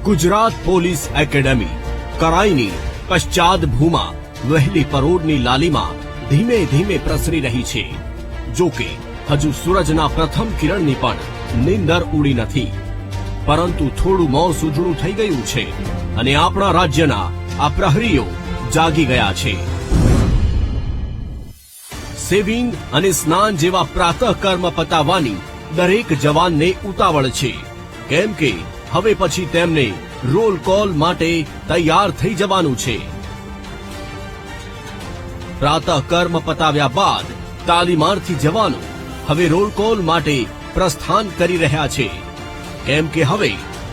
Gujarat police academy કરાઈની પશ્ચાદ ભૂમા વહેલી પરોઢની લાલીમાં ધીમે ધીમે પ્રસરી રહી છે. જો કે હજુ સૂરજના પ્રથમ કિરણની પણ નીંદર ઉડી નથી, પરંતુ થોડું મોં સૂજણું થઈ ગયું છે અને આપણા રાજ્યના આ પ્રહરીઓ જાગી ગયા છે. સેવિંગ અને સ્નાન જેવા પ્રાતઃ કર્મ પતાવવાની દરેક જવાનને ઉતાવળ છે, કેમ કે હવે પછી તેમને રોલ કોલ માટે તૈયાર થઈ જવાનું છે. પ્રાતઃ કર્મ પતાવ્યા બાદ તાલીમાર્થી જવાનો હવે રોલ કોલ માટે પ્રસ્થાન કરી રહ્યા છે, કેમ કે હવે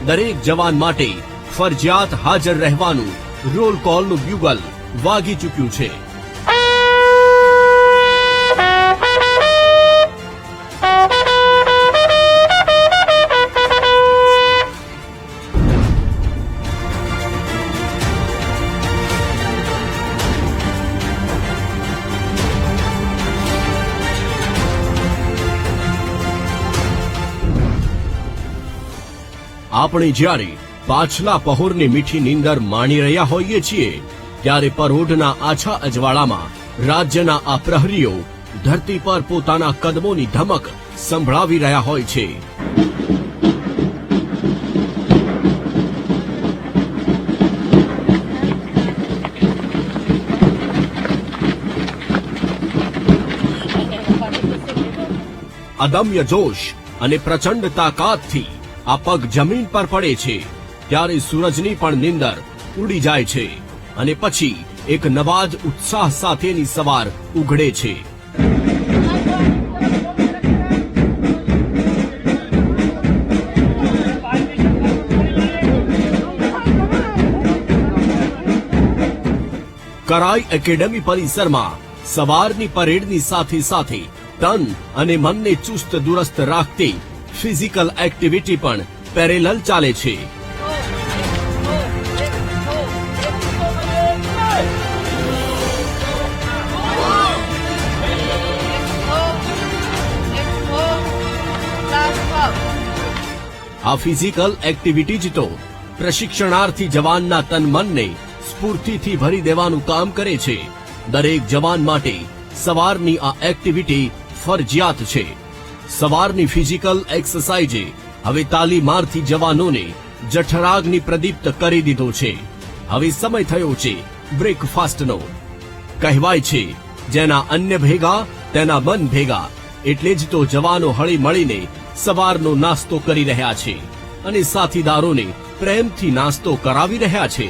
દરેક જવાન માટે ફરજિયાત હાજર રહેવાનું રોલ કોલનું બ્યુગલ વાગી ચૂક્યું છે. આપણે જ્યારે પાછલા પહોરની મીઠી નીંદર માણી રહ્યા હોઈએ છીએ, ત્યારે પરોઢના આછા અજવાળામાં રાજ્યના આ પ્રહરીઓ ધરતી પર પોતાના કદમોની ધમક સંભળાવી રહ્યા હોય છે. અદમ્ય જોશ અને પ્રચંડ તાકાતથી આ પગ જમીન પર પડે છે ત્યારે સૂરજની પણ નીંદર ઉડી જાય છે અને પછી એક નવા જ ઉત્સાહ સાથેની સવાર ઉઘડે છે. કરાઈ એકેડેમી પરિસરમાં સવારની પરેડની સાથે સાથે તન અને મનને ચુસ્ત દુરસ્ત રાખતી ફિઝિકલ એક્ટિવિટી પણ પેરેલલ ચાલે છે. આ ફિઝિકલ એક્ટિવિટી જ તો પ્રશિક્ષણાર્થી જવાનના તન મનને સ્ફૂર્તિથી ભરી દેવાનું કામ કરે છે. દરેક જવાન માટે સવારની આ એક્ટિવિટી ફરજિયાત છે. સવારની ફિઝિકલ એક્સરસાઇઝે હવે તાલીમાર્થી જવાનોને જઠરાગ્નિ પ્રદીપ્ત કરી દીધો છે. હવે સમય થયો છે બ્રેકફાસ્ટનો. કહેવાય છે જેના અન્ય ભેગા તેના મન ભેગા, એટલે જ તો જવાનો હળી મળીને સવારનો નાસ્તો કરી રહ્યા છે અને સાથીદારોને પ્રેમથી નાસ્તો કરાવી રહ્યા છે.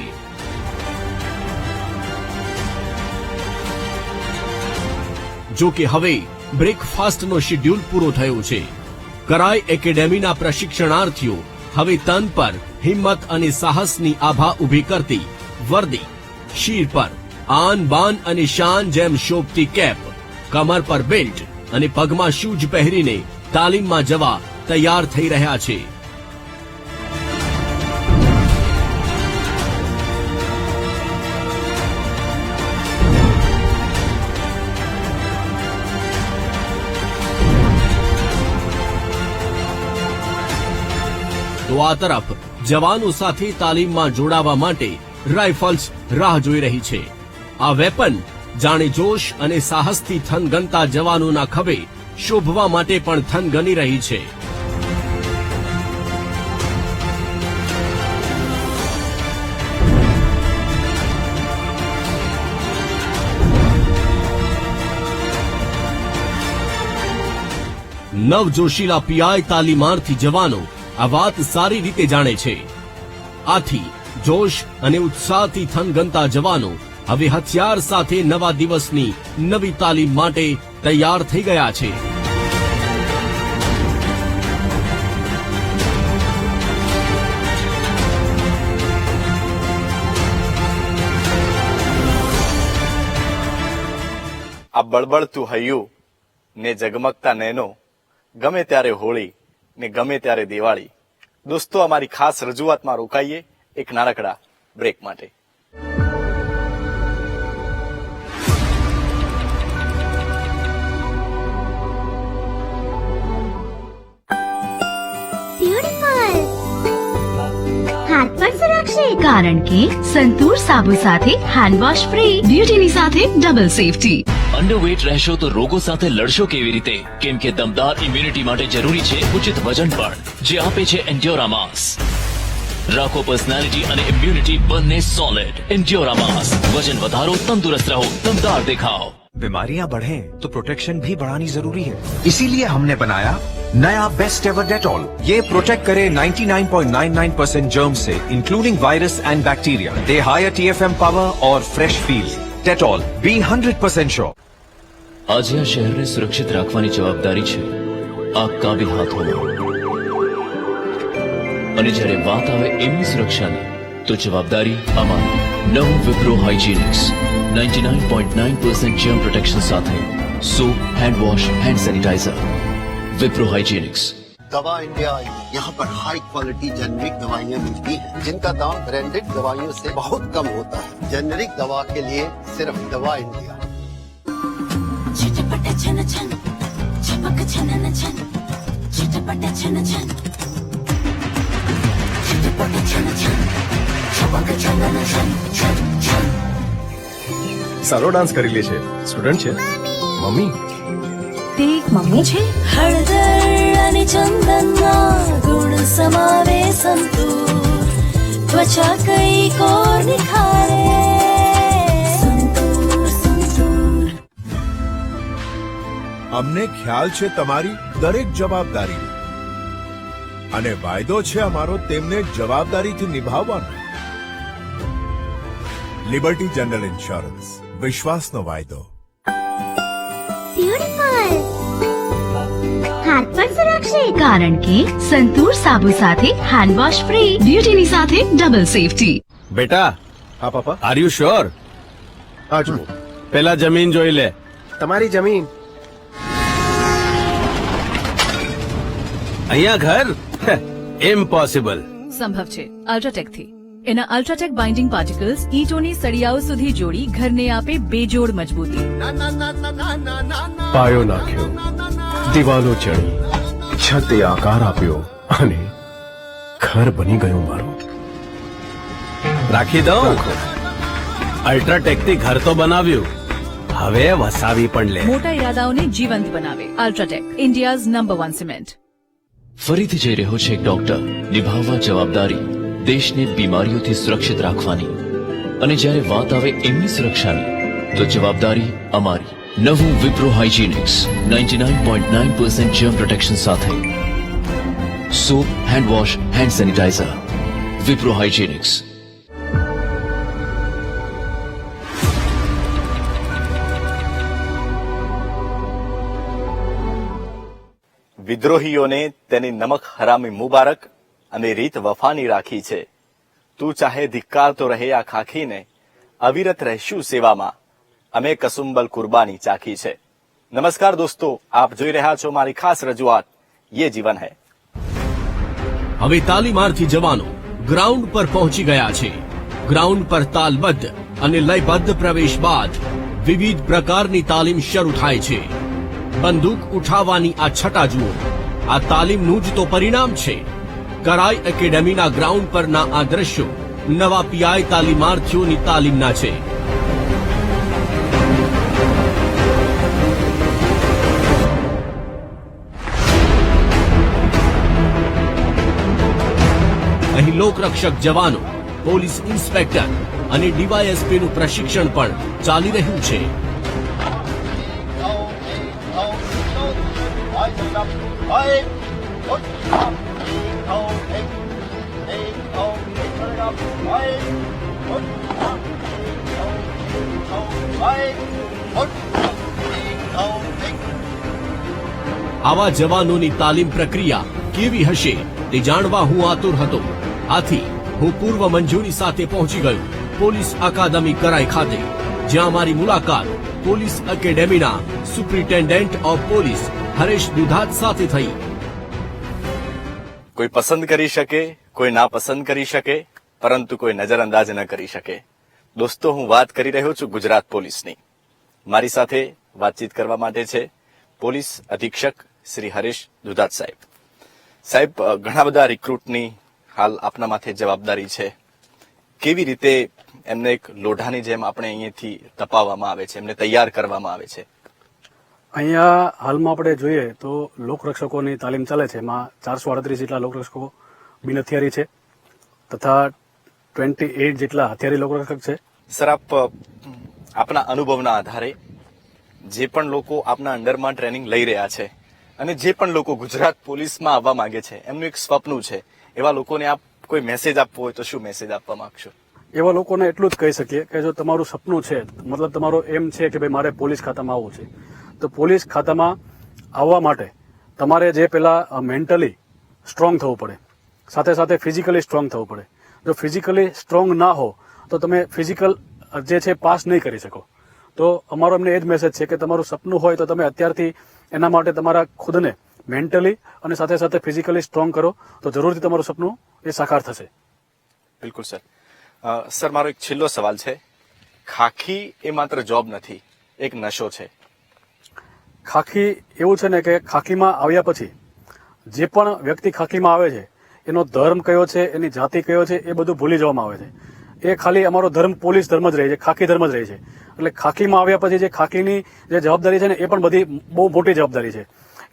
જો કે હવે બ્રેકફાસ્ટનો શેડ્યુલ પૂરો થયો છે. કરાઈ એકેડેમીના પ્રશિક્ષણાર્થીઓ હવે તન પર હિંમત અને સાહસની આભા ઊભી કરતી વર્દી, શીર પર આન બાન અને શાન જેમ શોભતી કેપ, કમર પર બેલ્ટ અને પગમાં શૂઝ પહેરીને તાલીમમાં જવા તૈયાર થઈ રહ્યા છે. તો આ તરફ જવાનો સાથે તાલીમમાં જોડાવા માટે રાઇફલ્સ રાહ જોઈ રહી છે. આ વેપન જાણે જોશ અને સાહસથી થનગનતા જવાનોના ખભે શોભવા માટે પણ થનગની રહી છે. નવજોશીલા પીઆઈ તાલીમાર્થી જવાનો આ વાત સારી રીતે જાણે છે. આથી જોશ અને ઉત્સાહથી થનગનતા જવાનો હવે હથિયાર સાથે નવા દિવસની નવી તાલીમ માટે તૈયાર થઈ ગયા છે. આ બળબળતું હૈયું ને ઝગમગતા નૈનો, ગમે ત્યારે હોળી ને ગમે ત્યારે દિવાળી. દોસ્તો, અમારી ખાસ રજૂઆતમાં રોકાઈએ એક નાનકડા બ્રેક માટે. Beautiful. હાથ પણ સુરક્ષિત કારણ કે સંતૂર સાબુ સાથે હેન્ડ વોશ ફ્રી, બ્યુટીની સાથે ડબલ સેફટી. અંડરવેટ રહેશો તો રોગો સાથે લડશો કેવી રીતે? કેમ કે દમદાર ઇમ્યુનિટી માટે જરૂરી છે ઉચિત વજન પણ, જે આપે છે એન્ડ્યોરા માસ. રાખો પર્સનાલિટી અને ઇમ્યુનિટી બંને સોલિડ. એન્ડ્યોરા માસ. વજન વધારો, તંદુરસ્ત રહો, દમદાર દેખાઓ. बीमारियां बढ़े तो प्रोटेक्शन भी बढ़ानी जरूरी है, इसीलिए हमने बनाया नया बेस्ट एवर डेटॉल. ये प्रोटेक्ट करे 99.99% जर्म से, इंक्लूडिंग वायरस एंड बैक्टीरिया. दे हायर TFM पावर और fresh feel. Dettol, B 100% sure. આજે આ શહેરને સુરક્ષિત રાખવાની જવાબદારી છે આ કાબિલ હાથોમાં. અને જ્યારે વાત આવે એમની સુરક્ષાની, તો જવાબદારી અમારી. નવું વિપ્રો હાઇજીનિક્સ 99.9% જર્મ પ્રોટેક્શન સાથે. Soap, hand wash, hand sanitizer. Wipro Hygienix. दवा इंडिया आई, यहाँ पर हाई क्वालिटी जेनरिक दवाइयाँ मिलती हैं जिनका दाम ब्रांडेड दवाइयों से बहुत कम होता है. जेनरिक दवा के लिए सिर्फ दवा इंडिया. चिटपट छन छन चमक छनन छन चिटपट छन छन चिटपट छन छन चमक छनन छन छन छन. સારો ડાન્સ કરી લે છે. સ્ટુડન્ટ છે મમ્મી. તે એક મમ્મી છે. હળદર અને ચંદનના ગુણ સમાવે સંતૂર, ત્વચા કઈ કોર નિખારે સંતૂર સંતૂર. અમને ખ્યાલ છે તમારી દરેક જવાબદારી અને વાયદો છે અમારો તેમને જવાબદારીથી નિભાવવાનો. લિબર્ટી જનરલ ઇન્સ્યોરન્સ, વિશ્વાસનો વાયદો. બ્યુટીફુલ. હાથ પણ સુરક્ષિત કારણ કે સંતૂર સાબુ સાથે હેન્ડ વોશ ફ્રી, બ્યુટીની સાથે ડબલ સેફટી. બેટા, હા પપ્પા. Are you sure? આ જુઓ પેલા જમીન જોઈ લે. તમારી જમીન. અહીંયા ઘર? ઇમ્પોસિબલ. સંભવ છે અલ્ટ્રાટેક થી. એના અલ્ટ્રાટેક બાઇન્ડિંગ પાર્ટિકલ્સ ઈંટોની સળિયાઓ સુધી જોડી ઘરને આપે બેજોડ મજબૂતી. પાયો નાખ્યો, દિવાલો ચડી, છતે આકાર આપ્યો અને ઘર બની ગયું મારું. રાખી દઉં? અલ્ટ્રાટેક થી ઘર તો બનાવ્યું, હવે વસાવી પણ લે. મોટા ઈરાદાઓને જીવંત બનાવે. UltraTech, India's number 1 cement. ફરીથી જઈ રહ્યો છે એક ડોક્ટર. નિભાવવા જવાબદારી, દેશને બીમારીઓથી સુરક્ષિત રાખવાની. અને જ્યારે વાત આવે એમની સુરક્ષાની, તો જવાબદારી અમારી. નવું વિપ્રો હાઇજીનિક્સ 99.9% જર્મ પ્રોટેક્શન સાથે. Soap, hand wash, hand sanitizer. Wipro Hygienix. વિદ્રોહીઓને તેની નમક હરામી મુબારક અને રીત વફાની રાખી છે. તું ચાહે ધિક્કારતો રહે આ ખાખીને, અવિરત રહેશું સેવામાં, અમે કસુંબલ કુરબાની ચાખી છે. નમસ્કાર દોસ્તો, આપ જોઈ રહ્યા છો મારી ખાસ રજૂઆત યે જીવન હૈ. હવે તાલીમાર્થી જવાનો ગ્રાઉન્ડ પર પહોંચી ગયા છે. ગ્રાઉન્ડ પર તાલબદ્ધ અને લયબદ્ધ પ્રવેશ બાદ વિવિધ પ્રકારની તાલીમ શરૂ થાય છે. બંદૂક ઉઠાવવાની આ છટા જુઓ, આ તાલીમનું જ તો પરિણામ છે. કરાઈ એકેડેમીના ગ્રાઉન્ડ પરના આ દ્રશ્યો નવા પીઆઈ તાલીમાર્થીઓની તાલીમના છે. અહીં લોકરક્ષક જવાનો, પોલીસ ઇન્સ્પેક્ટર અને ડીવાયએસપીનું પ્રશિક્ષણ પણ ચાલી રહ્યું છે. આવા જવાનોની તાલીમ પ્રક્રિયા કેવી હશે તે જાણવા હું આતુર હતો. આથી હું પૂર્વ મંજૂરી સાથે પહોંચી ગયો પોલીસ અકાદમી કરાઈ ખાતે, જ્યાં મારી મુલાકાત પોલીસ એકેડેમીના superintendent of police Haresh Dudhat સાથે થઈ. કોઈ પસંદ કરી શકે, કોઈ ના પસંદ કરી શકે, પરંતુ કોઈ નજરઅંદાજ ન કરી શકે. દોસ્તો, હું વાત કરી રહ્યો છું ગુજરાત પોલીસની. મારી સાથે વાતચીત કરવા માટે છે પોલીસ અધિક્ષક શ્રી હરેશ દુધાત સાહેબ. સાહેબ, ઘણા બધા રિક્રુટની હાલ આપના માથે જવાબદારી છે. કેવી રીતે એમને એક લોઢાની જેમ આપણે અહીંયાથી તપાવવામાં આવે છે, એમને તૈયાર કરવામાં આવે છે? અહીંયા હાલમાં આપણે જોઈએ તો લોકરક્ષકોની તાલીમ ચાલે છે. એમાં 438 જેટલા લોકરક્ષકો બિન હથિયારી છે તથા 28 જેટલા હથિયારી લોકરક્ષક છે. સર, આપ આપના અનુભવના આધારે જે પણ લોકો આપના અંડરમાં ટ્રેનિંગ લઈ રહ્યા છે અને જે પણ લોકો ગુજરાત પોલીસમાં આવવા માંગે છે, એમનું એક સ્વપ્ન છે, એવા લોકોને આપ કોઈ મેસેજ આપવો હોય તો શું મેસેજ આપવા માંગશો? એવા લોકોને એટલું જ કહી શકીએ કે જો તમારું સપનું છે, મતલબ તમારો એમ છે કે ભાઈ મારે પોલીસ ખાતામાં આવવું છે, તો પોલીસ ખાતામાં આવવા માટે તમારે જે પેલા મેન્ટલી સ્ટ્રોંગ થવું પડે, સાથે સાથે ફિઝિકલી સ્ટ્રોંગ થવું પડે. જો ફિઝિકલી સ્ટ્રોંગ ના હો તો તમે ફિઝિકલ જે છે પાસ નહીં કરી શકો. તો અમારો એમને એ જ મેસેજ છે કે તમારું સપનું હોય તો તમે અત્યારથી એના માટે તમારા ખુદને મેન્ટલી અને સાથે સાથે ફિઝિકલી સ્ટ્રોંગ કરો તો જરૂરથી તમારું સપનું એ સાકાર થશે. બિલકુલ સર. સર, મારો એક છેલ્લો સવાલ છે. ખાખી એ માત્ર જોબ નથી, એક નશો છે. ખાખી એવું છે ને કે ખાખીમાં આવ્યા પછી જે પણ વ્યક્તિ ખાખીમાં આવે છે એનો ધર્મ કયો છે, એની જાતિ કયો છે, એ બધું ભૂલી જવામાં આવે છે. એ ખાલી અમારો ધર્મ પોલીસ ધર્મ જ રહે છે, ખાખી ધર્મ જ રહે છે. એટલે ખાખીમાં આવ્યા પછી જે ખાખીની જે જવાબદારી છે ને એ પણ બધી બહુ મોટી જવાબદારી છે.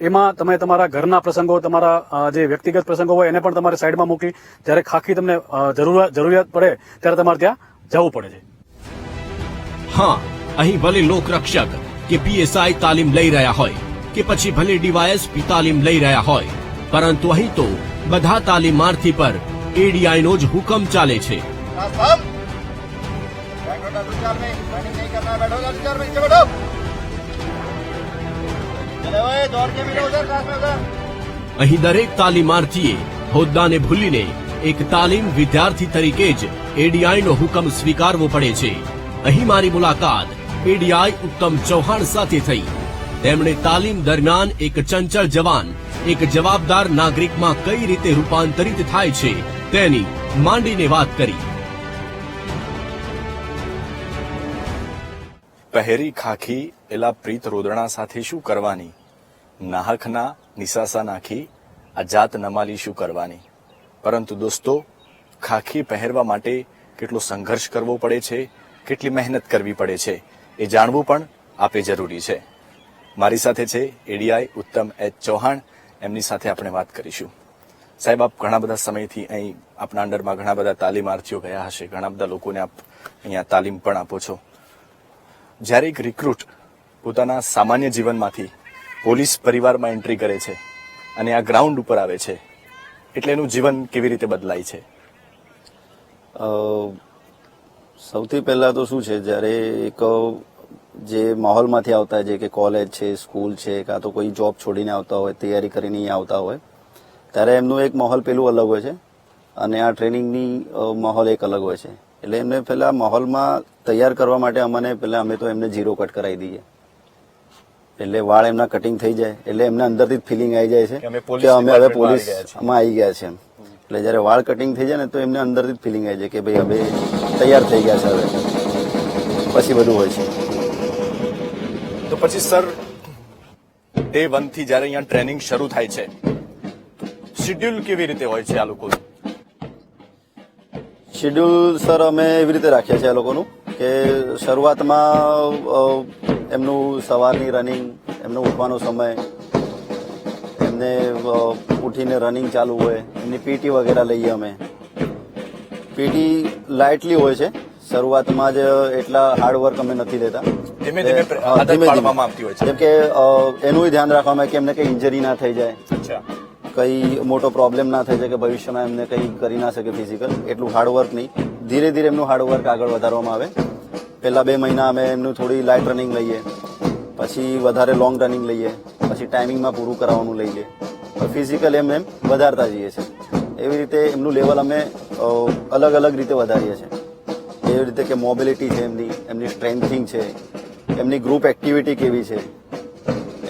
એમાં તમે તમારા ઘરના પ્રસંગો, તમારા જે વ્યક્તિગત પ્રસંગો હોય એને પણ તમારે સાઈડમાં મૂકી જ્યારે ખાખી તમને જરૂરિયાત પડે ત્યારે તમારે ત્યાં જવું પડે છે. હા, અહીં ભલે લોકરક્ષક કે પીએસઆઈ તાલીમ લઈ રહ્યા હોય કે પછી ભલે ડીવાયએસપી તાલીમ લઈ રહ્યા હોય, પરંતુ અહીં તો બધા તાલીમાર્થી પર એડીઆઈનો જ હુકમ ચાલે છે. અહીં દરેક તાલીમાર્થીએ હોદ્દાને ભૂલીને એક તાલીમ વિદ્યાર્થી તરીકે જ એડીઆઈનો હુકમ સ્વીકારવો પડે છે. અહીં મારી મુલાકાત એડીઆઈ ઉત્તમ ચૌહાણ સાથે થઈ. તેમણે તાલીમ દરમિયાન એક ચંચળ જવાન એક જવાબદાર નાગરિકમાં કઈ રીતે રૂપાંતરિત થાય છે તેની માંડીને વાત કરી. પહેરી ખાખી એલા પ્રીત રોદણા સાથે શું કરવાની, નાહકના નિસાસા નાખી આ જાત નમાલી શું કરવાની. પરંતુ દોસ્તો, ખાખી પહેરવા માટે કેટલો સંઘર્ષ કરવો પડે છે, કેટલી મહેનત કરવી પડે છે, એ જાણવું પણ આપે જરૂરી છે. મારી સાથે છે એડીઆઈ ઉત્તમ એચ ચૌહાણ. એમની સાથે આપણે વાત કરીશું. સાહેબ, આપ ઘણા બધા સમયથી અહીં આપના અંડરમાં ઘણા બધા તાલીમાર્થીઓ ગયા હશે, ઘણા બધા લોકોને આપ અહીંયા તાલીમ પણ આપો છો. જ્યારે એક રિક્રુટ પોતાના સામાન્ય જીવનમાંથી પોલીસ પરિવારમાં એન્ટ્રી કરે છે અને આ ગ્રાઉન્ડ ઉપર આવે છે, એટલે એનું જીવન કેવી રીતે બદલાય છે? સૌથી પહેલા તો શું છે, જ્યારે એક જે માહોલમાંથી આવતા છે કે કોલેજ છે, સ્કૂલ છે, કાં તો કોઈ જોબ છોડીને આવતા હોય, તૈયારી કરીને અહીંયા આવતા હોય, ત્યારે એમનું એક માહોલ પેલું અલગ હોય છે અને આ ટ્રેનિંગની માહોલ એક અલગ હોય છે. એટલે એમને પહેલા માહોલમાં તૈયાર કરવા માટે અમે તો એમને ઝીરો કટ કરાવી દઈએ. એટલે વાળ એમના કટિંગ થઈ જાય એટલે એમને અંદરથી જ ફિલિંગ આવી જાય છે કે અમે હવે પોલીસમાં આવી ગયા છે. એટલે જયારે વાળ કટિંગ થઈ જાય ને તો એમને અંદરથી જ ફિલિંગ આવી જાય કે ભાઈ હવે તૈયાર થઈ ગયા છે. હવે પછી બધું હોય છે. તો પછી સર, ડે 1 થી જયારે અહીંયા ટ્રેનિંગ શરૂ થાય છે, શેડ્યુલ કેવી રીતે હોય છે આ લોકોનું? શેડ્યુલ સર અમે એવી રીતે રાખ્યા છે આ લોકોનું કે શરૂઆતમાં એમનું સવારની રનિંગ, એમનો ઉઠવાનો સમય, એમને ઉઠીને રનિંગ ચાલુ હોય, એમની પીટી વગેરે લઈએ અમે. પીટી લાઇટલી હોય છે, શરૂઆતમાં જ એટલા હાર્ડવર્ક અમે નથી લેતા. ધીમે ધીમે જેમ કે એનું ધ્યાન રાખવામાં કે એમને કઈ ઇન્જરી ના થઈ જાય, કઈ મોટો પ્રોબ્લેમ ના થઈ જાય કે ભવિષ્યમાં એમને કઈ કરી ના શકે ફિઝિકલ. એટલું હાર્ડવર્ક નહીં, ધીરે ધીરે એમનું હાર્ડવર્ક આગળ વધારવામાં આવે. પહેલા 2 મહિના અમે એમનું થોડી લાઇટ રનિંગ લઈએ, પછી વધારે લોંગ રનિંગ લઈએ, પછી ટાઈમિંગમાં પૂરું કરાવવાનું લઈ લે, ફિઝિકલ એમ વધારતા જઈએ છીએ. એવી રીતે એમનું લેવલ અમે અલગ અલગ રીતે વધારીએ છીએ. એવી રીતે કે મોબિલિટી છે એમની સ્ટ્રેન્થિંગ છે, એમની ગ્રુપ એક્ટિવિટી કેવી છે,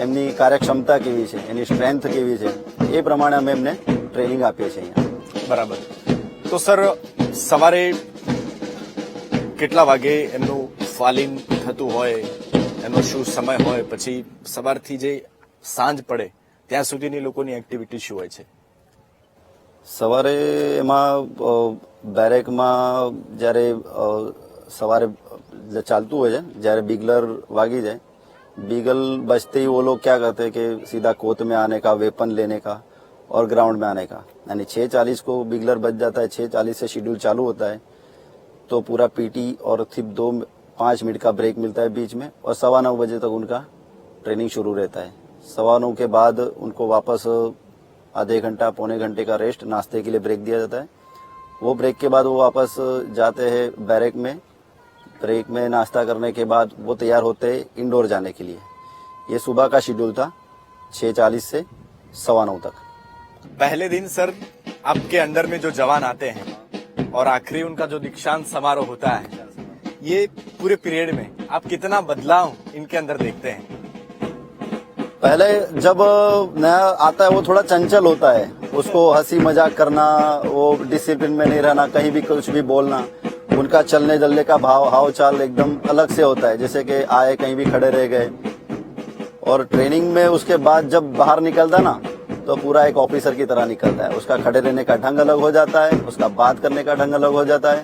એમની કાર્યક્ષમતા કેવી છે, એની સ્ટ્રેન્થ કેવી છે, એ પ્રમાણે અમે એમને ટ્રેનિંગ આપીએ છીએ અહીંયા. બરાબર. તો સર, સવારે કેટલા વાગે એમનું ફાલિંગ થતું હોય, એનો શું સમય હોય, પછી સવારથી જે સાંજ પડે ત્યાં સુધીની લોકોની એક્ટિવિટી શું હોય છે? સવારે એમાં બેરેકમાં જ્યારે સવારે ચાલતું હોય છે, જ્યારે बिगलर वागी जाए, बीगल बजते ही वो लोग क्या करते हैं कि सीधा कोत में आने का, वेपन लेने का और ग्राउंड में आने का, यानी 6:40 को बिगलर बज जाता है, 6:40 से शेड्यूल चालू होता है, तो पूरा पीटी और सिर्फ 5 मिनट का ब्रेक मिलता है बीच में, और 9:15 बजे तक उनका ट्रेनिंग शुरू रहता है। 9:15 के बाद उनको वापस आधे घंटा पौने घंटे का रेस्ट, नाश्ते के लिए ब्रेक दिया जाता है। वो ब्रेक के बाद वो वापस जाते हैं बैरक में। ब्रेक में नाश्ता करने के बाद वो तैयार होते हैं इंडोर जाने के लिए। ये सुबह का शेड्यूल था 6:40 से 9:15 तक। पहले दिन सर आपके अंडर में जो जवान आते हैं और आखिरी उनका जो दीक्षांत समारोह होता है, ये पूरे पीरियड में आप कितना बदलाव इनके अंदर देखते हैं? पहले जब नया आता है वो थोड़ा चंचल होता है, उसको हंसी मजाक करना, वो डिसिप्लिन में नहीं रहना, कहीं भी कुछ भी बोलना, उनका चलने जलने का भाव हाव चाल एकदम अलग से होता है, जैसे कि आए कहीं भी खड़े रह गए। और ट्रेनिंग में उसके बाद जब बाहर निकलता ना, तो पूरा एक ऑफिसर की तरह निकलता है। उसका खड़े रहने का ढंग अलग हो जाता है, उसका बात करने का ढंग अलग हो जाता है,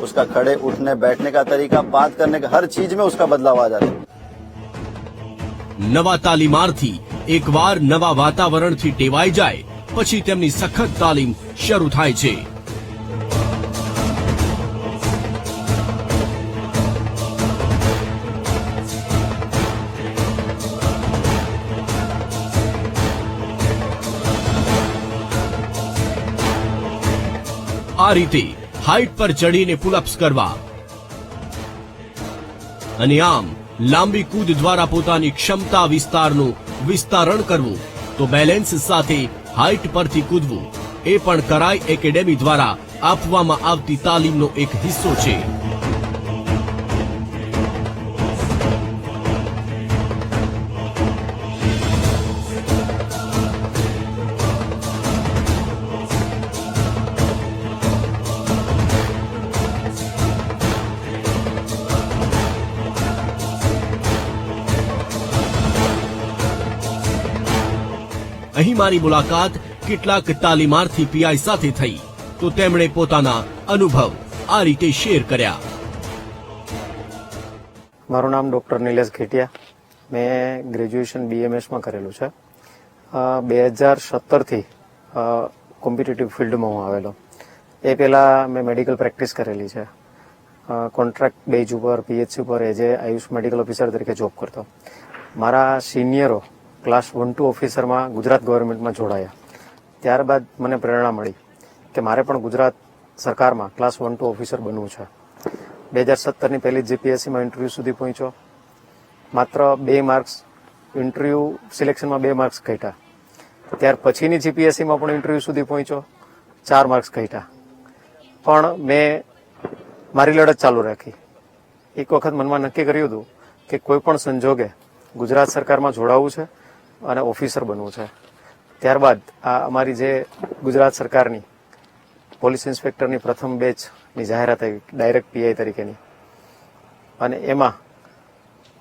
उसका खड़े उठने बैठने का तरीका, बात करने का, हर चीज में उसका बदलाव आ जाता है। નવા તાલીમાર્થી એકવાર નવા વાતાવરણથી ટેવાઈ જાય પછી તેમની સખત તાલીમ શરૂ થાય છે। આ રીતે હાઈટ પર ચડીને પુલઅપ્સ કરવા અને આમ લાંબી કૂદ દ્વારા પોતાની ક્ષમતા વિસ્તારનું વિસ્તરણ કરવું, તો બેલેન્સ સાથે હાઈટ પરથી કૂદવું એ પણ કરાઈ એકેડેમી દ્વારા આપવામાં આવતી તાલીમનો એક હિસ્સો છે। અહીં મારી મુલાકાત કેટલાક તાલીમાર્થી પીઆઈ સાથે થઈ, તો તેમણે પોતાના અનુભવ આ રીતે શેર કર્યા। મારું નામ ડોક્ટર નિલેશ ઘેટિયા, મેં ગ્રેજ્યુએશન બીએમએસમાં કરેલું છે। 2017થી કોમ્પિટિટિવ ફિલ્ડમાં હું આવેલો। એ પહેલા મેં મેડિકલ પ્રેક્ટિસ કરેલી છે, કોન્ટ્રાક્ટ બેઝ ઉપર પીએચસી ઉપર as a Ayush medical officer તરીકે જોબ કરતો। મારા સિનિયરો ક્લાસ 1-2 ઓફિસરમાં ગુજરાત ગવર્મેન્ટમાં જોડાયા, ત્યારબાદ મને પ્રેરણા મળી કે મારે પણ ગુજરાત સરકારમાં ક્લાસ 1-2 ઓફિસર બનવું છે। 2017ની પહેલી જીપીએસસીમાં ઇન્ટરવ્યૂ સુધી પહોંચ્યો, માત્ર 2 માર્ક્સ ઇન્ટરવ્યૂ સિલેક્શનમાં 2 માર્ક્સ ઘટ્યા। ત્યાર પછીની જીપીએસસીમાં પણ ઇન્ટરવ્યૂ સુધી પહોંચ્યો, 4 માર્ક્સ ઘટ્યા, પણ મેં મારી લડત ચાલુ રાખી। એક વખત મનમાં નક્કી કર્યું હતું કે કોઈ પણ સંજોગે ગુજરાત સરકારમાં જોડાવું છે અને ઓફિસર બનવું છે। ત્યારબાદ આ અમારી જે ગુજરાત સરકારની પોલીસ ઇન્સ્પેક્ટરની પ્રથમ બેચની જાહેરાત થઈ ડાયરેક્ટ પીઆઈ તરીકેની, અને એમાં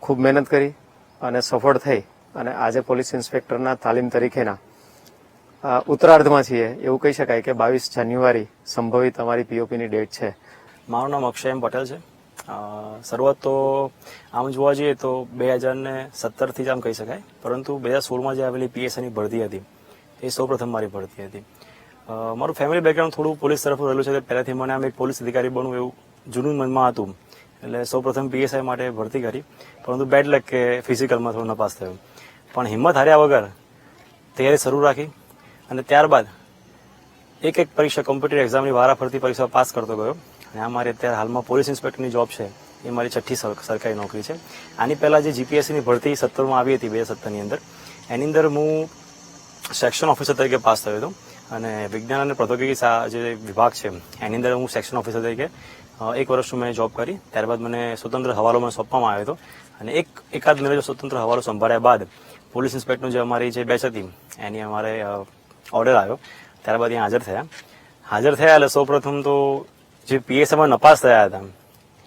ખૂબ મહેનત કરી અને સફળ થઈ અને આજે પોલીસ ઇન્સ્પેક્ટરના તાલીમ તરીકેના ઉત્તરાર્ધમાં છીએ એવું કહી શકાય કે 22 જાન્યુઆરી સંભવિત અમારી પીઓપીની ડેટ છે। મારું નામ અક્ષય એમ પટેલ છે। શરૂઆત તો આમ જોવા જઈએ તો 2017થી જ આમ કહી શકાય, પરંતુ 2016માં જે આવેલી પીએસઆઈની ભરતી હતી એ સૌપ્રથમ મારી ભરતી હતી। મારું ફેમિલી બેકગ્રાઉન્ડ થોડું પોલીસ તરફ રહેલું છે, પહેલાથી મને આમ એક પોલીસ અધિકારી બનવું એવું જૂનું મનમાં હતું, એટલે સૌપ્રથમ પીએસઆઈ માટે ભરતી કરી, પરંતુ બેડ લક કે ફિઝિકલમાં થોડું નપાસ થયું, પણ હિંમત હાર્યા વગર તૈયારી શરૂ રાખી અને ત્યારબાદ એક પરીક્ષા કોમ્પિટિટિવ એક્ઝામની વારાફરતી પરીક્ષા પાસ કરતો ગયો। અને આ મારી અત્યારે હાલમાં પોલીસ ઇન્સ્પેક્ટરની જોબ છે, એ મારી 6ઠ્ઠી સરકારી નોકરી છે। આની પહેલાં જે જીપીએસસીની ભરતી 17માં આવી હતી 2017ની અંદર, એની અંદર હું સેક્શન ઓફિસર તરીકે પાસ થયો હતો, અને વિજ્ઞાન અને પ્રૌદ્યોગિકી જે વિભાગ છે એની અંદર હું સેક્શન ઓફિસર તરીકે 1 વર્ષ મેં જોબ કરી। ત્યારબાદ મને સ્વતંત્ર હવાલો મને સોંપવામાં આવ્યો હતો, અને એકાદ મહિના સ્વતંત્ર હવાલો સંભાળ્યા બાદ પોલીસ ઇન્સ્પેક્ટરનું જે અમારી જે બેચ હતી એની અમારે ઓર્ડર આવ્યો, ત્યારબાદ અહીંયા હાજર થયા એટલે સૌપ્રથમ તો જે પીએસઆઈમાં નપાસ થયા હતા,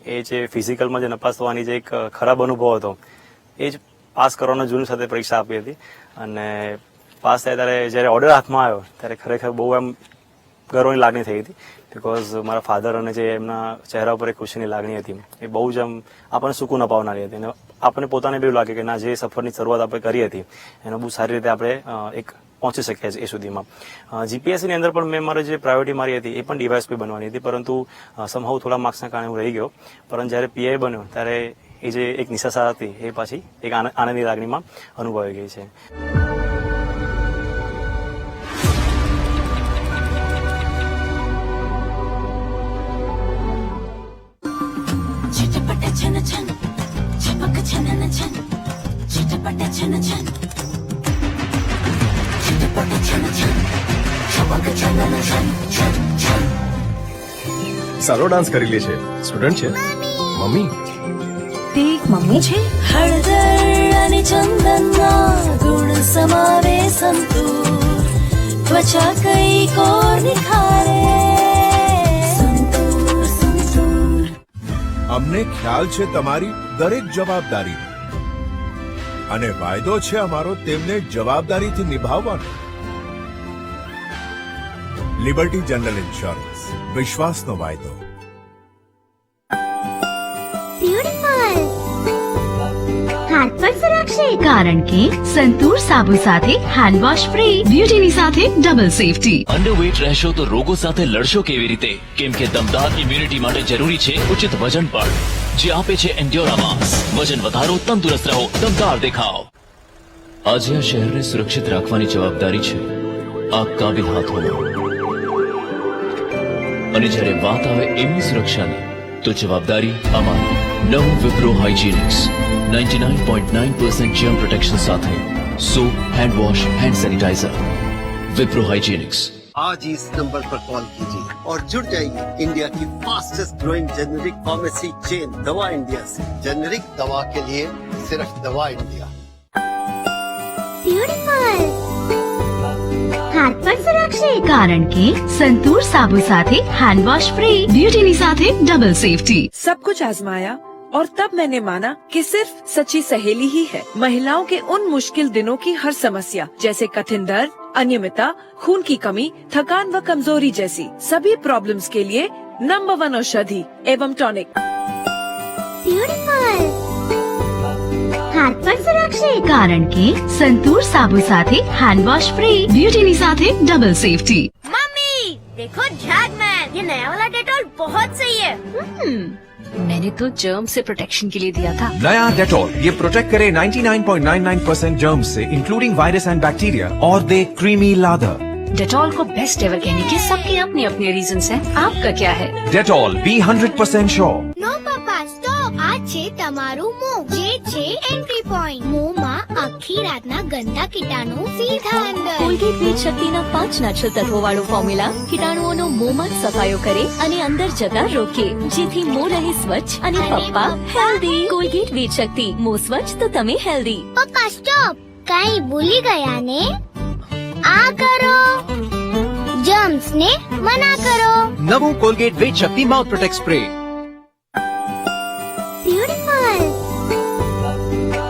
એ જે ફિઝિકલમાં જે નપાસ થવાની જે એક ખરાબ અનુભવ હતો એ જ પાસ કરવાના જૂની સાથે પરીક્ષા આપી હતી, અને પાસ થયા ત્યારે જ્યારે ઓર્ડર હાથમાં આવ્યો ત્યારે ખરેખર બહુ એમ ગર્વની લાગણી થઈ હતી, બિકોઝ મારા ફાધર અને જે એમના ચહેરા ઉપર એક ખુશીની લાગણી હતી એ બહુ જ આપણને સુકૂન અપાવનારી હતી. અને આપણને પોતાને બી એવું લાગે કે ના, જે સફરની શરૂઆત આપણે કરી હતી એનો બહુ સારી રીતે આપણે એક પહોંચી શક્યા છે એ સુધીમાં. જીપીએસસીની અંદર પણ મેં મારી જે પ્રાયોરિટી મારી હતી એ પણ ડીવાયએસપી બનવાની હતી, પરંતુ સમહાઉ થોડા માર્ક્સના કારણે હું રહી ગયો. પરંતુ જ્યારે પીઆઈ બન્યો ત્યારે એ જે એક નિશાસા હતી એ પાછી એક આનંદની લાગણીમાં અનુભવાઈ ગઈ છે. चिटपट छन छन चमक छनन छन चिटपट छन छन चिटपट छन छन चमक छनन छन छन छन. સારો ડાન્સ કરી લે છે. સ્ટુડન્ટ છે મમ્મી? તે મમ્મી છે. હળદર અને ચંદનના ગુણ સમાવે સંતૂર, ત્વચા કઈ કોર નિખારે સંતૂર સંતૂર. અમને ખ્યાલ છે તમારી દરેક જવાબદારી અને વાયદો છે અમારો તેમને જવાબદારીથી નિભાવવાનો. લિબર્ટી જનરલ ઇન્સ્યોરન્સ, વિશ્વાસનો વાયદો. હાથ પર સુરક્ષિત, કારણ કે સંતૂર સાબુ સાથે હેન્ડવોશ ફ્રી, બ્યુટીની સાથે ડબલ સેફટી. અંડરવેટ રહેશો તો રોગો સાથે લડશો કેવી રીતે? કેમ કે દમદાર ઇમ્યુનિટી માટે જરૂરી છે ઉચિત વજન પણ, જે આપે છે એન્ડ્યોરામાસ. વજન વધારો, તંદુરસ્ત રહો, દમદાર દેખાવ. આજે આ શહેરને સુરક્ષિત રાખવાની જવાબદારી છે આ કાબિલ હાથોમાં. અને જ્યારે વાત આવે એમની સુરક્ષાની, તો જવાબદારી અમારી. નવું વિપ્રો હાઇજીનિક્સ 99.9% જર્મ પ્રોટેક્શન સાથે soap, hand wash, hand sanitizer. Wipro Hygienix. आज ही इस नंबर पर कॉल कीजिए और जुड़ जाइए इंडिया की fastest growing generic pharmacy chain दवा इंडिया से. जेनेरिक दवा के लिए सिर्फ दवा इंडिया. હાથ પર સુરક્ષિત, કારણ કે સંતૂર સાબુ સાથે હેન્ડવોશ ફ્રી, બ્यूटीની સાથે डबल सेफ्टी. सब कुछ आजमाया और तब मैंने माना कि सिर्फ सच्ची सहेली ही है महिलाओं के उन मुश्किल दिनों की हर समस्या, जैसे कठिन दर्द, अनियमितता, खून की कमी, थकान व कमजोरी जैसी सभी प्रॉब्लम्स के लिए नंबर 1 औषधि एवं टॉनिक. હાથ પર સુરક્ષિત, કારણ કે સંતૂર સાબુ સાથે હેન્ડવોશ ફ્રી, બ્यूटीની સાથે डबल सेफ्टी. मम्मी देखो झैगमैन, ये नया वाला डेटॉल बहुत सही है. मैंने तो जर्म से प्रोटेक्शन के लिए दिया था. नया डेटॉल, ये प्रोटेक्ट करे 99.99% जर्म्स से, इंक्लूडिंग वायरस एंड बैक्टीरिया, और दे क्रीमी लादर. डेटॉल को बेस्ट एवर कहने के सबके अपने अपने रीजंस हैं. आपका क्या है? Dettol, B 100% sure. No papa stop. આ છે તમારું મોં, જે છે એન્ટ્રી પોઈન્ટ. મોંમાં આખી રાતના ગંદા કીટાણુ સીધા અંદર. કોલગેટ વીટ શક્તિના 5 નેચરલ તત્વોવાળું ફોર્મ્યુલા કીટાણુઓનો મોંમાં જ સફાયો કરે અને અંદર જતા રોકે, જેથી મોં રહે સ્વચ્છ અને પપ્પા હેલ્ધી. કોલગેટ વીટ શક્તિ, મોં સ્વચ્છ તો તમે હેલ્ધી. પપ્પા સ્ટોપ. કઈ ભૂલી ગયા ને? આ કરો, જર્મ્સ ને મના કરો. નવું કોલગેટ વીટ શક્તિ માઉથ પ્રોટેક્ટ સ્પ્રે.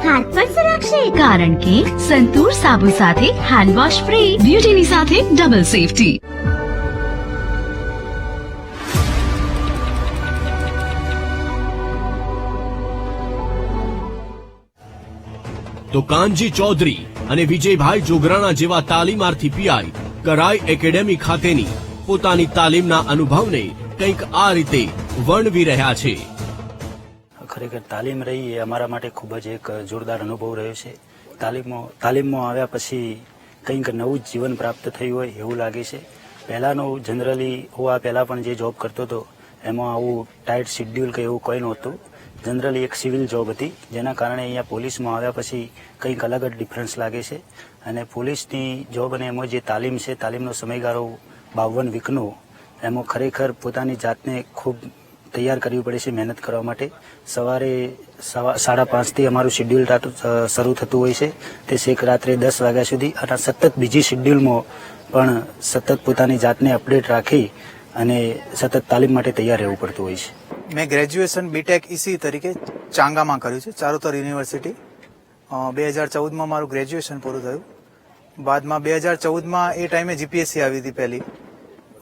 હાથ પર સુરક્ષિત, કારણ કે સંતૂર સાબુ સાથે હેન્ડવોશ ફ્રી, બ્यूटीની સાથે ડબલ સેફટી. તો કાનજી ચૌધરી અને વિજયભાઈ જોગરાણા જેવા તાલીમાર્થી પીઆઈ કરાઈ એકેડેમી ખાતેની પોતાની તાલીમના અનુભવને કંઈક આ રીતે વર્ણવી રહ્યા છે. ખરેખર તાલીમ રહી એ અમારા માટે ખૂબ જ એક જોરદાર અનુભવ રહ્યો છે. તાલીમમાં આવ્યા પછી કંઈક નવું જ જીવન પ્રાપ્ત થયું હોય એવું લાગે છે. પહેલાંનું જનરલી હું આ પહેલાં પણ જે જોબ કરતો હતો એમાં આવું ટાઈટ શિડ્યુલ કે એવું કંઈ નહોતું. જનરલી એક સિવિલ જોબ હતી, જેના કારણે અહીંયા પોલીસમાં આવ્યા પછી કંઈક અલગ જ ડિફરન્સ લાગે છે. અને પોલીસની જોબ અને એમાં જે તાલીમ છે, તાલીમનો સમયગાળો 52 વીકનો, એમાં ખરેખર પોતાની જાતને ખૂબ તૈયાર કરવી પડે છે મહેનત કરવા માટે. સવારે 5:30થી અમારું શિડ્યુલ શરૂ થતું હોય છે, તે છેક રાત્રે 10 વાગ્યા સુધી. અને સતત બીજી શિડ્યુલમાં પણ સતત પોતાની જાતને અપડેટ રાખી અને સતત તાલીમ માટે તૈયાર રહેવું પડતું હોય છે. મેં ગ્રેજ્યુએશન બીટેક ઈસી તરીકે ચાંગામાં કર્યું છે, ચારુતર યુનિવર્સિટી. 2014માં મારું ગ્રેજ્યુએશન પૂરું થયું. બાદમાં 2014માં એ ટાઈમે જીપીએસસી આવી હતી પહેલી.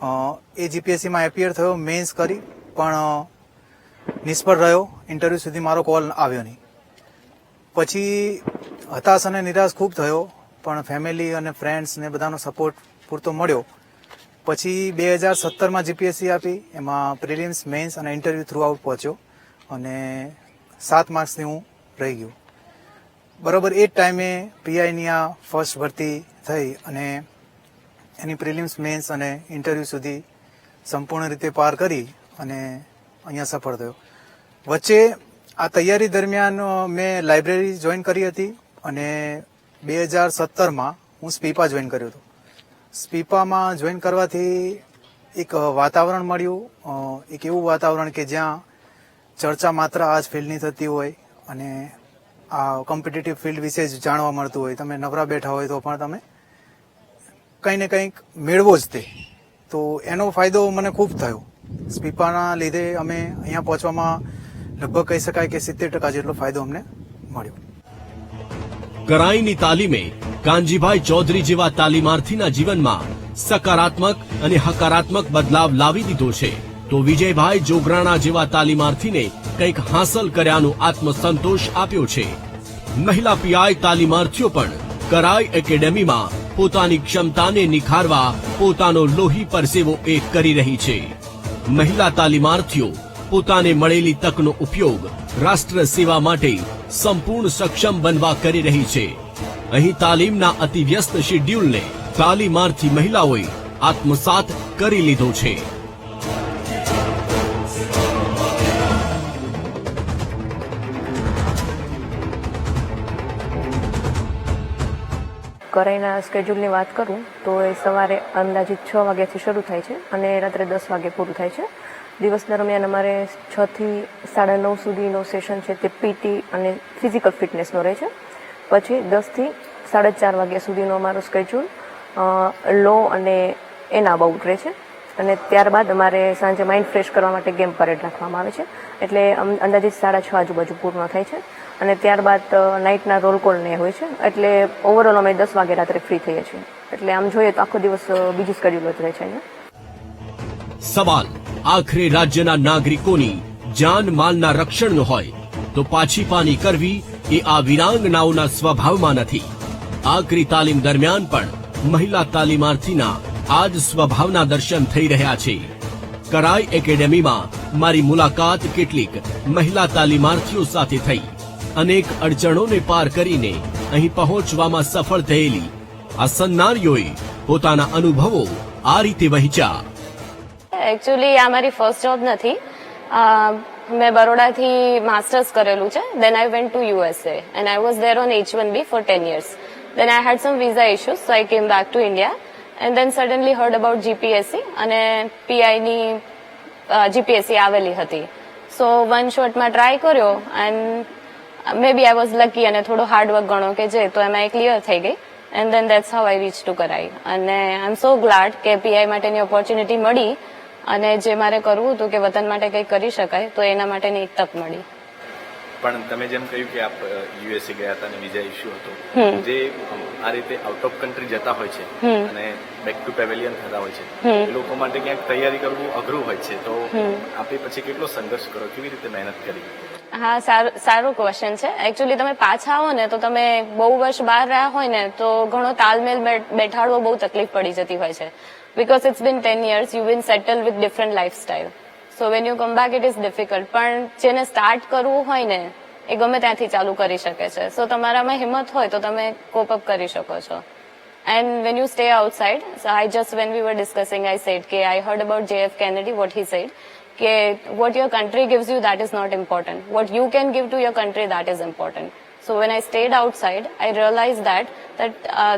એ જીપીએસસીમાં એપિયર થયો, મેન્સ કરી પણ નિષ્ફળ રહ્યો. ઇન્ટરવ્યુ સુધી મારો કોલ આવ્યો નહીં. પછી હતાશ અને નિરાશ ખૂબ થયો, પણ ફેમિલી અને ફ્રેન્ડ્સ ને બધાનો સપોર્ટ પૂરતો મળ્યો. પછી 2017માં જીપીએસસી આપી, એમાં પ્રિલિમ્સ, મેન્સ અને ઇન્ટરવ્યુ થ્રુ આઉટ પહોંચ્યો અને 7 માર્ક્સથી હું રહી ગયો. બરોબર એ જ ટાઈમે પીઆઈની આ ફર્સ્ટ ભરતી થઈ અને એની પ્રિલિમ્સ, મેન્સ અને ઇન્ટરવ્યુ સુધી સંપૂર્ણ રીતે પાર કરી અને અહીંયા સફળ થયો. વચ્ચે આ તૈયારી દરમિયાન મેં લાઇબ્રેરી જોઈન કરી હતી અને 2017માં હું સ્પીપા જોઈન કર્યો હતો. સ્પીપામાં જોઈન કરવાથી એક વાતાવરણ મળ્યું, એક એવું વાતાવરણ કે જ્યાં ચર્ચા માત્ર આ જ ફિલ્ડની થતી હોય અને આ કોમ્પિટિટિવ ફિલ્ડ વિશે જ જાણવા મળતું હોય. તમે નવરા બેઠા હોય તો પણ તમે કંઈ ને કંઈક મેળવો જ તે. તો એનો ફાયદો મને ખૂબ થયો. સ્પીપાના લીધે અમે અહીંયા પહોંચવામાં લગભગ કહી શકાય કે 70% જેટલો ફાયદો અમને મળ્યો. કરાઈની તાલીમે કાનજીભાઈ ચૌધરી જેવા તાલીમાર્થીના જીવનમાં સકારાત્મક અને હકારાત્મક બદલાવ લાવી દીધો છે, તો વિજયભાઈ જોગરાણા જેવા તાલીમાર્થીને કંઈક હાંસલ કર્યાનો આત્મસંતોષ આપ્યો છે. મહિલા પીઆઈ તાલીમાર્થીઓ પણ કરાઈ એકેડેમીમાં પોતાની ક્ષમતાને નિખારવા પોતાનો લોહી પરસેવો એક કરી રહી છે. મહિલા તાલીમાર્થીઓ પોતાને મળેલી તકનો ઉપયોગ રાષ્ટ્ર સેવા માટે સંપૂર્ણ સક્ષમ બનવા કરી રહી છે. અહીં તાલીમના અતિવ્યસ્ત શેડ્યુલને તાલીમાર્થી મહિલાઓએ આત્મસાત કરી લીધો છે. કરાઈના સ્કેડ્યુલની વાત કરું તો એ સવારે અંદાજિત 6 વાગ્યાથી શરૂ થાય છે અને રાત્રે 10 વાગે પૂરું થાય છે. દિવસ દરમિયાન અમારે 6 થી 9:30 સુધીનો સેશન છે તે પીટી અને ફિઝિકલ ફિટનેસનો રહે છે. પછી 10 થી 4:30 વાગ્યા સુધીનો અમારો સ્કેડ્યુલ લો અને એના અબાઉટ રહે છે અને ત્યારબાદ અમારે સાંજે માઇન્ડ ફ્રેશ કરવા માટે ગેમ પરેડ રાખવામાં આવે છે. એટલે અંદાજિત 6:30 આજુબાજુ પૂર્ણ થાય છે અને ત્યારબાદ નાઇટના રોલ કોલ ને હોય છે. એટલે ઓવરઓલ અમે 10 વાગે રાત્રે ફ્રી થઈએ છીએ. એટલે આમ જોઈએ તો આખો દિવસ બીજું સ્કેડ્યુલ જ રહે છે અહીંયા. સવાલ આખરે રાજ્યના નાગરિકોની જાન માલના રક્ષણનો હોય તો પાછીપાની કરવી એ આ વીરાંગનાઓના સ્વભાવમાં નથી. આકરી તાલીમ દરમિયાન પણ મહિલા તાલીમાર્થીના આ જ સ્વભાવના દર્શન થઈ રહ્યા છે. કરાઈ એકેડેમીમાં મારી મુલાકાત કેટલીક મહિલા તાલીમાર્થીઓ સાથે થઈ. અનેક અડચણોને પાર કરીને અહીં પહોંચવામાં સફળ થયેલી આ સન્નારીઓએ પોતાના અનુભવો આ રીતે વહેંચ્યા. એકચ્યુઅલી આ મારી ફર્સ્ટ જોબ નથી. મેં બરોડાથી માસ્ટર્સ કરેલું છે. Then I went to USA and I was there on H1B for 10 years. Then I had some visa issues, so I came back to India and then suddenly heard about GPSC અને PI ની GPSC આવેલી હતી. So one shot માં try કર્યો and maybe I was lucky અને થોડો hard work ગણો કે જે તો એમાં ક્લિયર થઈ ગઈ and then that's how I reached to કરાઈ. અને I'm so glad કે PI માટેની ઓપોર્ચ્યુનિટી મળી અને જે મારે કરવું હતું કે વતન માટે કંઈક કરી શકાય તો એના માટેની એક તક મળી. પણ તમે જેમ કહ્યું કે આપ યુએસએ ગયા હતા અને વિઝા ઇસ્યુ હતો, જે આ રીતે આઉટ ઓફ કન્ટ્રી જતા હોય છે અને બેક ટુ પેવેલિયન થતા હોય છે, એ લોકો માટે ક્યાંક તૈયારી કરવું અઘરું હોય છે, તો આપે પછી કેટલો સંઘર્ષ કરો, કેવી રીતે મહેનત કરી? હા, સારું ક્વેશ્ચન છે. એકચ્યુઅલી તમે પાછા આવો ને તો તમે બહુ વર્ષ બહાર રહ્યા હોય ને તો ઘણો તાલમેલ બેઠાડવો બહુ તકલીફ પડી જતી હોય છે. Because it's been 10 years, you been settle with different lifestyle. So when you come back it is difficult. પણ જેને સ્ટાર્ટ કરવું હોય ને એ ગમે ત્યાંથી ચાલુ કરી શકે છે. સો તમારામાં હિંમત હોય તો તમે કોપ અપ કરી શકો છો. And when you stay outside, so when we were discussing, I said, okay, I heard about JF Kennedy, what he said, okay, what your country gives you, that is not important. What you can give to your country, that is important. So when I stayed outside, I realized that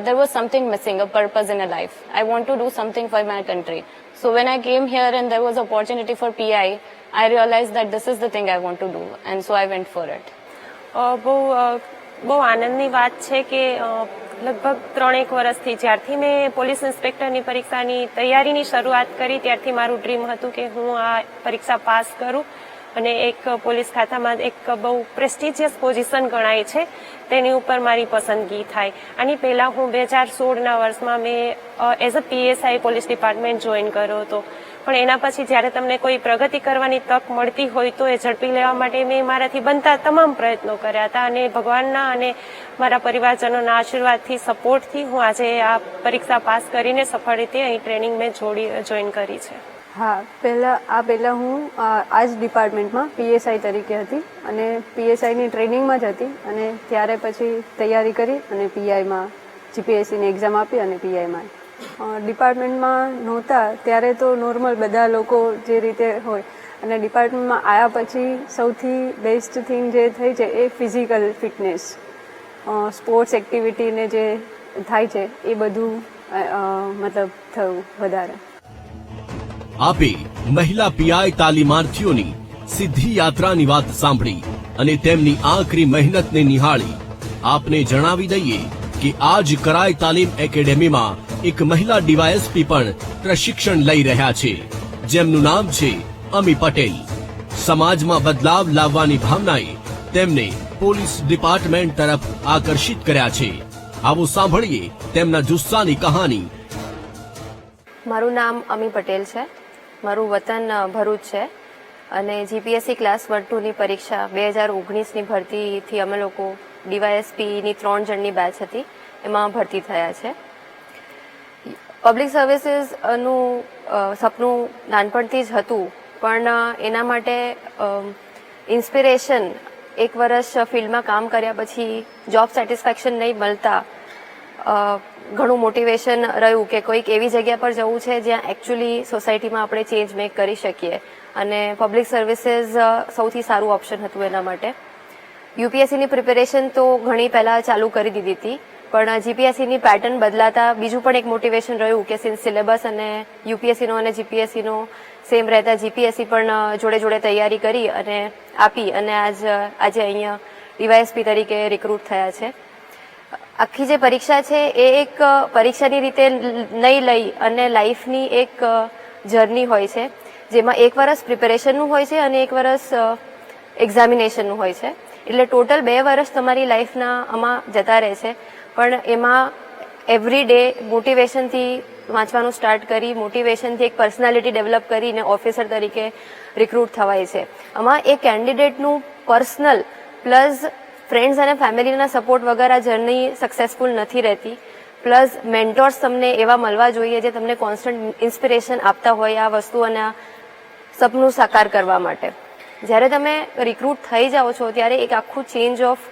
there was something missing, a purpose in a life. I want to do something for my country. So when I came here and there was opportunity for PI, I realized that this is the thing I want to do, and so I went for it. બહુ આનંદની વાત છે કે લગભગ 3-1 વર્ષથી જ્યારથી મેં police ઇન્સ્પેક્ટરની પરીક્ષાની તૈયારીની શરૂઆત કરી ત્યારથી મારું ડ્રીમ હતું કે હું આ પરીક્ષા પાસ કરું અને એક પોલીસ ખાતામાં એક બહુ પ્રેસ્ટિજિયસ પોઝિશન ગણાય છે તેની ઉપર મારી પસંદગી થાય. આની પહેલાં હું 2016ના વર્ષમાં મેં as a PSI police department join કર્યો હતો, પણ એના પછી જ્યારે તમને કોઈ પ્રગતિ કરવાની તક મળતી હોય તો એ ઝડપી લેવા માટે મેં મારાથી બનતા તમામ પ્રયત્નો કર્યા હતા અને ભગવાનના અને મારા પરિવારજનોના આશીર્વાદથી, સપોર્ટથી હું આજે આ પરીક્ષા પાસ કરીને સફળ રીતે અહીં ટ્રેનિંગ મેં જોઈન કરી છે. હા, પહેલાં હું આ જ ડિપાર્ટમેન્ટમાં PSI તરીકે હતી અને PSIની ટ્રેનિંગમાં જ હતી અને ત્યારે પછી તૈયારી કરી અને PIમાં GPSCની એક્ઝામ આપી અને PIમાં ડિપાર્ટમેન્ટમાં નહોતા ત્યારે તો નોર્મલ બધા લોકો જે રીતે હોય અને ડિપાર્ટમેન્ટમાં આવ્યા પછી સૌથી બેસ્ટ થિંગ જે થઈ છે એ ફિઝિકલ ફિટનેસ, સ્પોર્ટ્સ એક્ટિવિટીને જે થાય છે એ બધું મતલબ થયું વધારે. આપે મહિલા પીઆઈ તાલીમાર્થીઓની સિદ્ધિ યાત્રાની વાત સાંભળી અને તેમની આકરી મહેનતને નિહાળી. આપને જણાવી દઈએ કે આજ કરાય તાલીમ એકેડેમીમાં એક મહિલા ડીવાયએસપી પણ પ્રશિક્ષણ લઈ રહ્યા છે, જેમનું નામ છે અમી પટેલ. સમાજમાં બદલાવ લાવવાની ભાવનાએ તેમને પોલીસ ડિપાર્ટમેન્ટ તરફ આકર્ષિત કર્યા છે. આવો સાંભળીએ તેમના જુસ્સાની કહાની. મારું નામ અમી પટેલ છે, મારું વતન ભરૂચ છે અને GPSC ક્લાસ 1-2ની પરીક્ષા 2019ની ભરતીથી અમે લોકો ડીવાયએસપીની 3 જણની બેચ હતી એમાં ભરતી થયા છે. પબ્લિક સર્વિસીસનું સપનું નાનપણથી જ હતું, પણ એના માટે ઇન્સ્પિરેશન એક વર્ષ ફિલ્ડમાં કામ કર્યા પછી જોબ સેટિસ્ફેક્શન નહીં મળતા ઘણું મોટિવેશન રહ્યું કે કોઈક એવી જગ્યા પર જવું છે જ્યાં એકચ્યુઅલી સોસાયટીમાં આપણે ચેન્જ મેક કરી શકીએ અને પબ્લિક સર્વિસીસ સૌથી સારું ઓપ્શન હતું એના માટે. UPSCની પ્રિપેરેશન તો ઘણી પહેલાં ચાલુ કરી દીધી હતી, પણ GPSCની પેટર્ન બદલાતા બીજું પણ એક મોટિવેશન રહ્યું કે સિલેબસ અને UPSCનો અને GPSCનો સેમ રહેતા GPSC પણ જોડે જોડે તૈયારી કરી અને આપી અને આજે અહીંયા ડીવાયએસપી તરીકે રિક્રુટ થયા છે. આખી જે પરીક્ષા છે એ એક પરીક્ષાની રીતે નહીં લઈ અને લાઈફની એક જર્ની હોય છે, જેમાં 1 વર્ષ પ્રિપેરેશનનું હોય છે અને 1 વર્ષ એક્ઝામિનેશનનું હોય છે. એટલે ટોટલ 2 વર્ષ તમારી લાઈફના આમાં જતા રહે છે, પણ એમાં એવરી ડે મોટિવેશનથી વાંચવાનું સ્ટાર્ટ કરી, મોટિવેશનથી એક પર્સનાલિટી ડેવલપ કરીને ઓફિસર તરીકે રિક્રુટ થવાય છે. આમાં એક કેન્ડિડેટનું પર્સનલ પ્લસ ફ્રેન્ડ્સ અને ફેમિલીના સપોર્ટ વગર આ જર્ની સક્સેસફુલ નથી રહેતી. પ્લસ મેન્ટોર્સ તમને એવા મળવા જોઈએ જે તમને કોન્સ્ટન્ટ ઇન્સ્પિરેશન આપતા હોય આ વસ્તુ અને આ સપનું સાકાર કરવા માટે. જ્યારે તમે રિક્રુટ થઈ જાઓ છો ત્યારે એક આખું ચેન્જ ઓફ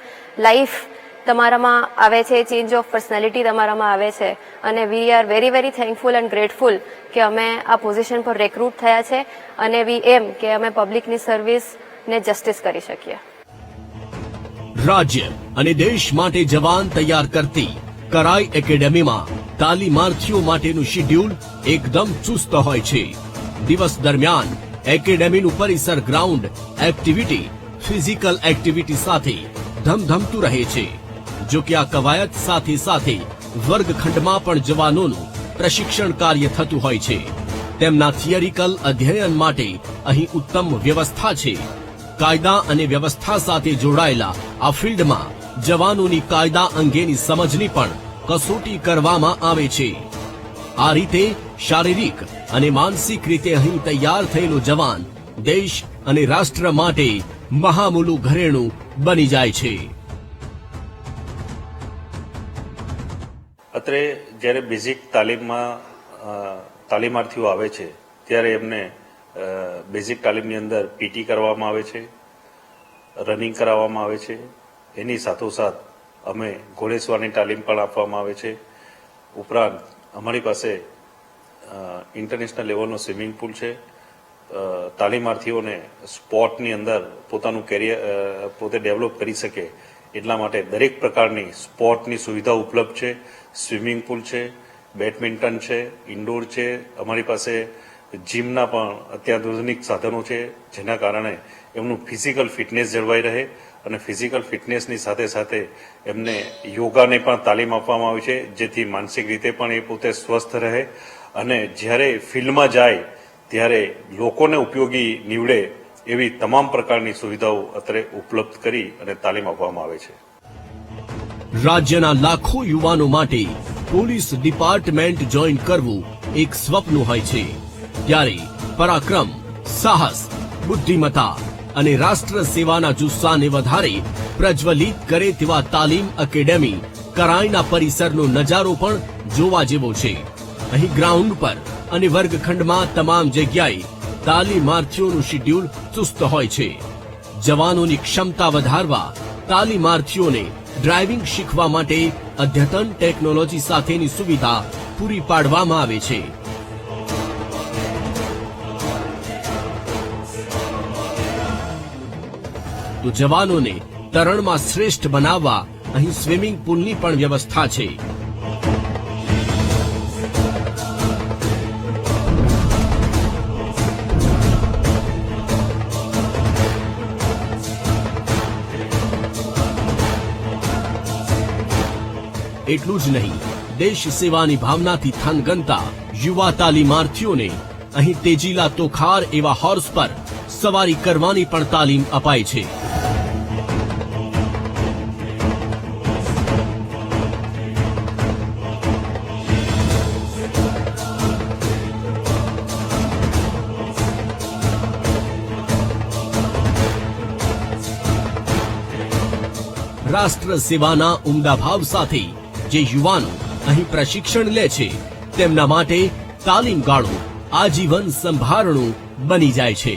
લાઈફ તમારામાં આવે છે, ચેન્જ ઓફ પર્સનાલિટી તમારામાં આવે છે અને we are very very thankful and grateful કે અમે આ પોઝિશન પર રિક્રુટ થયા છે અને વી એમ કે અમે પબ્લિકની સર્વિસને જસ્ટિસ કરી શકીએ. રાજ્ય અને દેશ માટે જવાન તૈયાર કરતી કરાઈ એકેડેમીમાં તાલીમાર્થીઓ માટેનું શિડ્યુલ એકદમ ચુસ્ત હોય છે. દિવસ દરમિયાન એકેડેમીનું પરિસર ગ્રાઉન્ડ એક્ટિવિટી, ફિઝિકલ એક્ટિવિટી સાથે ધમધમતું રહે છે. જો કે આ કવાયત સાથે સાથે વર્ગખંડમાં પણ જવાનોનું પ્રશિક્ષણ કાર્ય થતું હોય છે. તેમના થિયરિકલ અધ્યયન માટે અહીં ઉત્તમ વ્યવસ્થા છે. કાયદા અને વ્યવસ્થા સાથે જોડાયેલા આ ફિલ્ડમાં જવાનોની કાયદા અંગેની સમજની પણ કસોટી કરવામાં આવે છે. આ રીતે શારીરિક અને માનસિક રીતે અહીં તૈયાર થયેલો જવાન દેશ અને રાષ્ટ્ર માટે મહામૂલું ઘરેણું બની જાય છે. અત્રે જ્યારે બેઝિક તાલીમમાં તાલીમાર્થીઓ આવે છે ત્યારે એમને બેઝિક તાલીમની અંદર PT કરવામાં આવે છે, રનિંગ કરાવવામાં આવે છે. એની સાથોસાથ અમે ઘોડેસવારની તાલીમ પણ આપવામાં આવે છે. ઉપરાંત અમારી પાસે ઇન્ટરનેશનલ લેવલનો સ્વિમિંગ પુલ છે. તાલીમાર્થીઓને સ્પોર્ટની અંદર પોતાનું કેરિયર પોતે ડેવલપ કરી શકે એટલા માટે દરેક પ્રકારની સ્પોર્ટની સુવિધા ઉપલબ્ધ છે. સ્વિમિંગ પુલ છે, બેડમિન્ટન છે, ઇન્ડોર છે. અમારી પાસે જીમના પણ અત્યાધુનિક સાધનો છે, જેના કારણે એમનું ફિઝિકલ ફિટનેસ જળવાઈ રહે અને ફિઝિકલ ફિટનેસની સાથે સાથે એમને યોગાને પણ તાલીમ આપવામાં આવે છે, જેથી માનસિક રીતે પણ એ પોતે સ્વસ્થ રહે અને જ્યારે ફિલ્ડમાં જાય ત્યારે લોકોને ઉપયોગી નીવડે એવી તમામ પ્રકારની સુવિધાઓ અત્રે ઉપલબ્ધ કરી અને તાલીમ આપવામાં આવે છે. રાજ્યના લાખો યુવાનો માટે પોલીસ ડિપાર્ટમેન્ટ જોઈન કરવું એક સ્વપ્ન હોય છે, ત્યારે પરાક્રમ, સાહસ, બુદ્ધિમત્તા અને રાષ્ટ્ર સેવાના જુસ્સાને વધારે પ્રજ્વલિત કરે તેવા તાલીમ એકેડેમી કરાઈના પરિસરનો નજારો પણ જોવા જેવો છે. અહીં ગ્રાઉન્ડ પર અને વર્ગખંડમાં તમામ જગ્યાએ તાલીમાર્થીઓનું શિડ્યુલ ચુસ્ત હોય છે. જવાનોની ક્ષમતા વધારવા તાલીમાર્થીઓને ડ્રાઇવિંગ શીખવા માટે અદ્યતન ટેકનોલોજી સાથેની સુવિધા પૂરી પાડવામાં આવે છે. તો જવાનોને તરણમાં શ્રેષ્ઠ બનાવવા અહીં સ્વિમિંગ પુલની પણ વ્યવસ્થા છે. એટલું જ નહીં, દેશ સેવાની ભાવનાથી થનગનતા યુવા તાલીમાર્થીઓને અહીં તેજીલા તોખાર એવા હોર્સ પર સવારી કરવાની પણ તાલીમ અપાય છે. રાષ્ટ્ર સેવાના ઉમદા ભાવ સાથે જે યુવાનો અહીં પ્રશિક્ષણ લે છે તેમના માટે તાલીમ ગાળો આજીવન સંભારણું બની જાય છે.